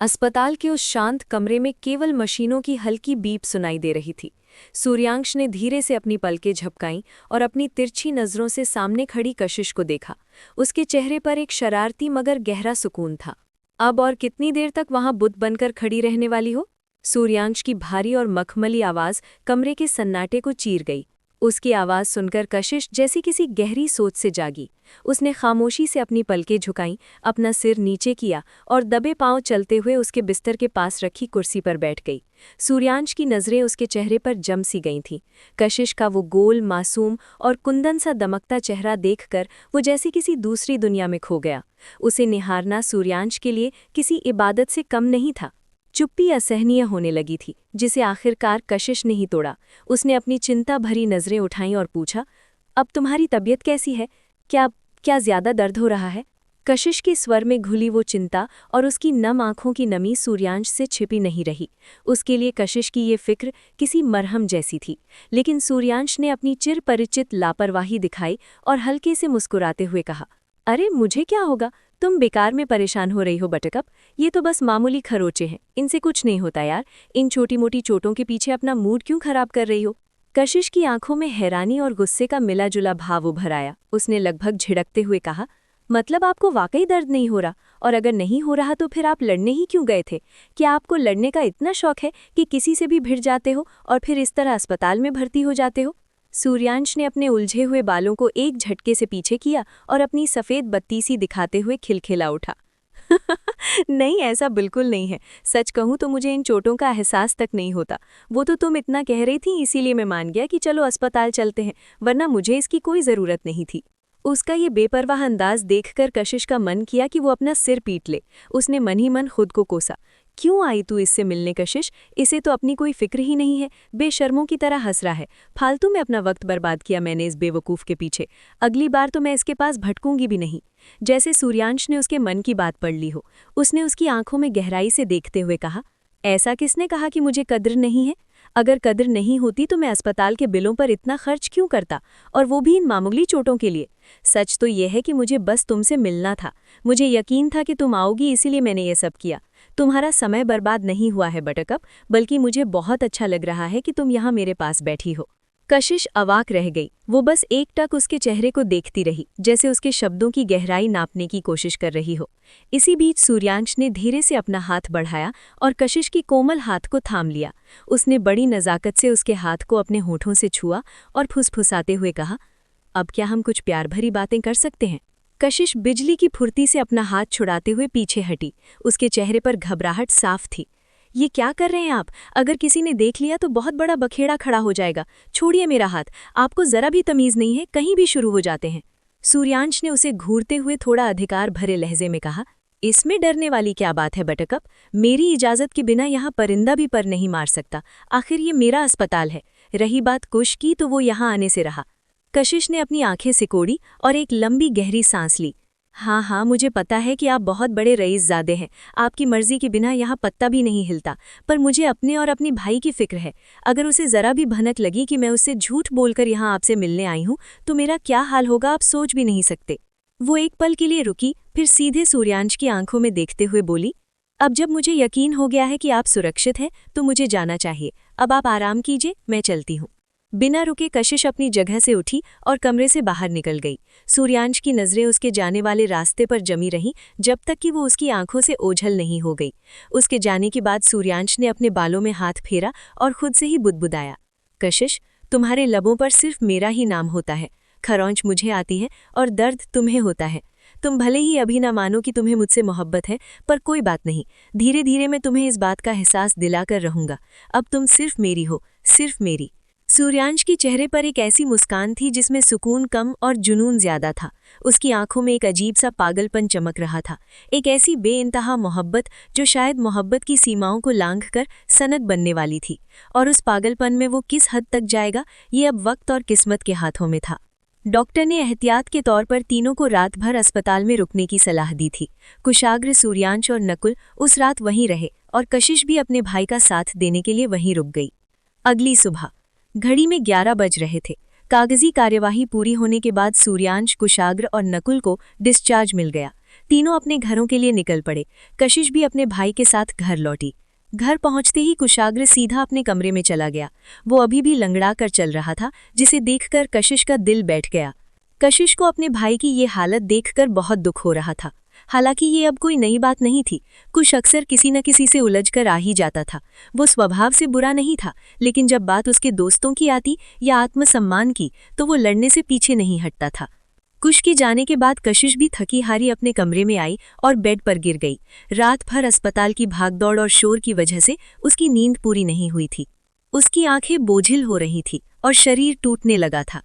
अस्पताल के उस शांत कमरे में केवल मशीनों की हल्की बीप सुनाई दे रही थी। सूर्यांश ने धीरे से अपनी पलकें झपकाईं और अपनी तिरछी नजरों से सामने खड़ी कशिश को देखा। उसके चेहरे पर एक शरारती मगर गहरा सुकून था। अब और कितनी देर तक वहां बुत बनकर खड़ी रहने वाली हो? सूर्यांश की भारी और मखमली आवाज कमरे के सन्नाटे को चीर गई। उसकी आवाज सुनकर कशिश जैसी किसी गहरी सोच से जागी। उसने खामोशी से अपनी पलकें झुकाईं, अपना सिर नीचे किया और दबे पांव चलते हुए उसके बिस्तर के पास रखी कुर्सी पर बैठ गई। सूर्यांश की नज़रें उसके चेहरे पर जम सी गई थीं। कशिश का वो गोल, मासूम और कुंदन सा दमकता चेहरा देखकर वो जैसे किसी दूसरी दुनिया में खो गया। उसे निहारना सूर्यांश के लिए किसी इबादत से कम नहीं था। चुप्पी असहनीय होने लगी थी, जिसे आखिरकार कशिश ने ही तोड़ा। उसने अपनी चिंता भरी नज़रें उठाईं और पूछा, अब तुम्हारी तबीयत कैसी है? क्या क्या ज्यादा दर्द हो रहा है? कशिश के स्वर में घुली वो चिंता और उसकी नम आंखों की नमी सूर्यांश से छिपी नहीं रही। उसके लिए कशिश की ये फिक्र किसी मरहम जैसी थी। लेकिन सूर्यांश ने अपनी चिर परिचित लापरवाही दिखाई और हल्के से मुस्कुराते हुए कहा, अरे मुझे क्या होगा? तुम बेकार में परेशान हो रही हो बटकअप। ये तो बस मामूली खरोचे हैं, इनसे कुछ नहीं होता यार। इन छोटी मोटी चोटों के पीछे अपना मूड क्यों खराब कर रही हो? कशिश की आंखों में हैरानी और गुस्से का मिला जुला भाव उभर आया। उसने लगभग झिड़कते हुए कहा, मतलब आपको वाकई दर्द नहीं हो रहा? और अगर नहीं हो रहा तो फिर आप लड़ने ही क्यों गए थे? क्या आपको लड़ने का इतना शौक है कि किसी से भी भिड़ जाते हो और फिर इस तरह अस्पताल में भर्ती हो जाते हो? सूर्यांश ने अपने उलझे हुए बालों को एक झटके से पीछे किया और अपनी सफ़ेद बत्ती सी दिखाते हुए खिलखिला उठा। नहीं, ऐसा बिल्कुल नहीं है। सच कहूँ तो मुझे इन चोटों का एहसास तक नहीं होता। वो तो तुम इतना कह रही थी, इसीलिए मैं मान गया कि चलो अस्पताल चलते हैं, वरना मुझे इसकी कोई ज़रूरत नहीं थी। उसका ये बेपरवाह अंदाज देखकर कशिश का मन किया कि वो अपना सिर पीट ले। उसने मन ही मन खुद को कोसा, क्यों आई तू इससे मिलने कशिश? इसे तो अपनी कोई फिक्र ही नहीं है, बेशर्मों की तरह हंस रहा है। फालतू में अपना वक्त बर्बाद किया मैंने इस बेवकूफ़ के पीछे। अगली बार तो मैं इसके पास भटकूंगी भी नहीं। जैसे सूर्यांश ने उसके मन की बात पढ़ ली हो, उसने उसकी आंखों में गहराई से देखते हुए कहा, ऐसा किसने कहा कि मुझे कद्र नहीं है? अगर कद्र नहीं होती तो मैं अस्पताल के बिलों पर इतना खर्च क्यों करता, और वो भी इन मामूली चोटों के लिए? सच तो यह है कि मुझे बस तुमसे मिलना था। मुझे यकीन था कि तुम आओगी, इसीलिए मैंने ये सब किया। तुम्हारा समय बर्बाद नहीं हुआ है बटकअप, बल्कि मुझे बहुत अच्छा लग रहा है कि तुम यहाँ मेरे पास बैठी हो। कशिश अवाक रह गई। वो बस एकटक उसके चेहरे को देखती रही, जैसे उसके शब्दों की गहराई नापने की कोशिश कर रही हो। इसी बीच सूर्यांश ने धीरे से अपना हाथ बढ़ाया और कशिश की कोमल हाथ को थाम लिया। उसने बड़ी नज़ाकत से उसके हाथ को अपने होठों से छुआ और फुसफुसाते हुए कहा, अब क्या हम कुछ प्यार भरी बातें कर सकते हैं? कशिश बिजली की फुर्ती से अपना हाथ छुड़ाते हुए पीछे हटी। उसके चेहरे पर घबराहट साफ थी। ये क्या कर रहे हैं आप? अगर किसी ने देख लिया तो बहुत बड़ा बखेड़ा खड़ा हो जाएगा। छोड़िए मेरा हाथ, आपको जरा भी तमीज़ नहीं है, कहीं भी शुरू हो जाते हैं। सूर्यांश ने उसे घूरते हुए थोड़ा अधिकार भरे लहजे में कहा, इसमें डरने वाली क्या बात है बटकअप? मेरी इजाज़त के बिना यहाँ परिंदा भी पर नहीं मार सकता। आखिर ये मेरा अस्पताल है। रही बात कुश की, तो वो यहाँ आने से रहा। कशिश ने अपनी आंखें सिकोड़ी और एक लंबी गहरी सांस ली। हाँ हाँ, मुझे पता है कि आप बहुत बड़े रईसज़ादे हैं। आपकी मर्जी के बिना यहाँ पत्ता भी नहीं हिलता, पर मुझे अपने और अपनी भाई की फिक्र है। अगर उसे ज़रा भी भनक लगी कि मैं उससे झूठ बोलकर यहाँ आपसे मिलने आई हूँ, तो मेरा क्या हाल होगा आप सोच भी नहीं सकते। वो एक पल के लिए रुकी, फिर सीधे सूर्यांश की आंखों में देखते हुए बोली, अब जब मुझे यकीन हो गया है कि आप सुरक्षित हैं, तो मुझे जाना चाहिए। अब आप आराम कीजिए, मैं चलती हूँ। बिना रुके कशिश अपनी जगह से उठी और कमरे से बाहर निकल गई। सूर्यांश की नज़रें उसके जाने वाले रास्ते पर जमी रहीं, जब तक कि वो उसकी आंखों से ओझल नहीं हो गई। उसके जाने के बाद सूर्यांश ने अपने बालों में हाथ फेरा और खुद से ही बुदबुदाया, कशिश, तुम्हारे लबों पर सिर्फ मेरा ही नाम होता है। खरौंच मुझे आती है और दर्द तुम्हें होता है। तुम भले ही अभी ना मानो कि तुम्हें मुझसे मोहब्बत है, पर कोई बात नहीं, धीरे धीरे मैं तुम्हें इस बात का एहसास दिलाकर रहूंगा। अब तुम सिर्फ मेरी हो, सिर्फ मेरी। सूर्यांश के चेहरे पर एक ऐसी मुस्कान थी जिसमें सुकून कम और जुनून ज्यादा था। उसकी आंखों में एक अजीब सा पागलपन चमक रहा था, एक ऐसी बेइंतहा मोहब्बत जो शायद मोहब्बत की सीमाओं को लांघकर सनद बनने वाली थी। और उस पागलपन में वो किस हद तक जाएगा, ये अब वक्त और किस्मत के हाथों में था। डॉक्टर ने एहतियात के तौर पर तीनों को रात भर अस्पताल में रुकने की सलाह दी थी। कुशाग्र, सूर्यांश और नकुल उस रात वहीं रहे और कशिश भी अपने भाई का साथ देने के लिए वहीं रुक गई। अगली सुबह घड़ी में 11 बज रहे थे। कागजी कार्यवाही पूरी होने के बाद सूर्यांश, कुशाग्र और नकुल को डिस्चार्ज मिल गया। तीनों अपने घरों के लिए निकल पड़े। कशिश भी अपने भाई के साथ घर लौटी। घर पहुंचते ही कुशाग्र सीधा अपने कमरे में चला गया। वो अभी भी लंगड़ा कर चल रहा था, जिसे देखकर कशिश का दिल बैठ गया। कशिश को अपने भाई की ये हालत देखकर बहुत दुख हो रहा था। हालांकि ये अब कोई नई बात नहीं थी। कुश अक्सर किसी न किसी से उलझकर आ ही जाता था। वो स्वभाव से बुरा नहीं था, लेकिन जब बात उसके दोस्तों की आती या आत्मसम्मान की तो वो लड़ने से पीछे नहीं हटता था। कुश के जाने के बाद कशिश भी थकी हारी अपने कमरे में आई और बेड पर गिर गई। रात भर अस्पताल की भागदौड़ और शोर की वजह से उसकी नींद पूरी नहीं हुई थी। उसकी आंखें बोझिल हो रही थी और शरीर टूटने लगा था।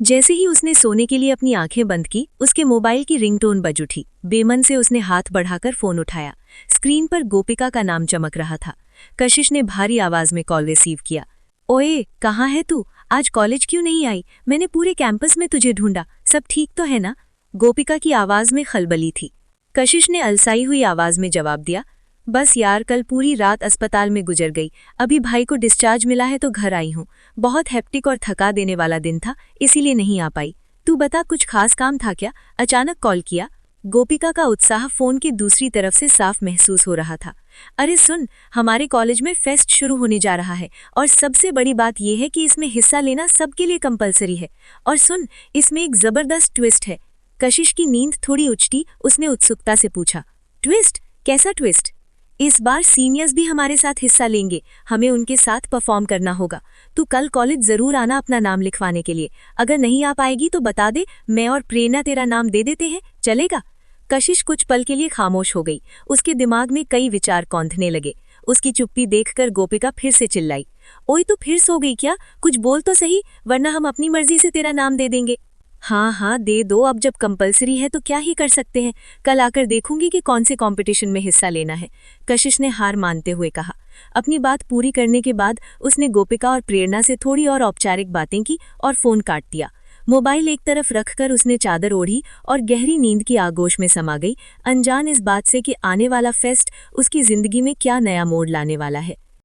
जैसे ही उसने सोने के लिए अपनी आंखें बंद की, उसके मोबाइल की रिंगटोन बज उठी। बेमन से उसने हाथ बढ़ाकर फोन उठाया। स्क्रीन पर गोपिका का नाम चमक रहा था। कशिश ने भारी आवाज में कॉल रिसीव किया। ओए, कहाँ है तू? आज कॉलेज क्यों नहीं आई? मैंने पूरे कैंपस में तुझे ढूंढा। सब ठीक तो है ना? गोपिका की आवाज में खलबली थी। कशिश ने अलसाई हुई आवाज में जवाब दिया, बस यार, कल पूरी रात अस्पताल में गुजर गई। अभी भाई को डिस्चार्ज मिला है तो घर आई हूँ। बहुत हेप्टिक और थका देने वाला दिन था, इसीलिए नहीं आ पाई। तू बता, कुछ खास काम था क्या? अचानक कॉल किया। गोपिका का उत्साह फोन की दूसरी तरफ से साफ महसूस हो रहा था। अरे सुन, हमारे कॉलेज में फेस्ट शुरू होने जा रहा है और सबसे बड़ी बात यह है कि इसमें हिस्सा लेना सबके लिए कंपलसरी है। और सुन, इसमें एक जबरदस्त ट्विस्ट है। कशिश की नींद थोड़ी उचटी, उसने उत्सुकता से पूछा, ट्विस्ट? कैसा ट्विस्ट? इस बार सीनियर्स भी हमारे साथ हिस्सा लेंगे। हमें उनके साथ परफॉर्म करना होगा। तू कल कॉलेज जरूर आना अपना नाम लिखवाने के लिए। अगर नहीं आ पाएगी तो बता दे, मैं और प्रेरणा तेरा नाम दे देते हैं, चलेगा? कशिश कुछ पल के लिए खामोश हो गई। उसके दिमाग में कई विचार कौंधने लगे। उसकी चुप्पी देखकर गोपिका फिर से चिल्लाई, ओए तू फिर सो गई क्या? कुछ बोल तो सही, वरना हम अपनी मर्जी से तेरा नाम दे देंगे। हाँ, दे दो। अब जब कंपलसरी है तो क्या ही कर सकते हैं। कल आकर देखूंगी कि कौन से कंपटीशन में हिस्सा लेना है, कशिश ने हार मानते हुए कहा। अपनी बात पूरी करने के बाद उसने गोपिका और प्रेरणा से थोड़ी और औपचारिक बातें की और फोन काट दिया। मोबाइल एक तरफ रखकर उसने चादर ओढ़ी और गहरी नींद की आगोश में समा गई, अनजान इस बात से कि आने वाला फेस्ट उसकी जिंदगी में क्या नया मोड़ लाने वाला है।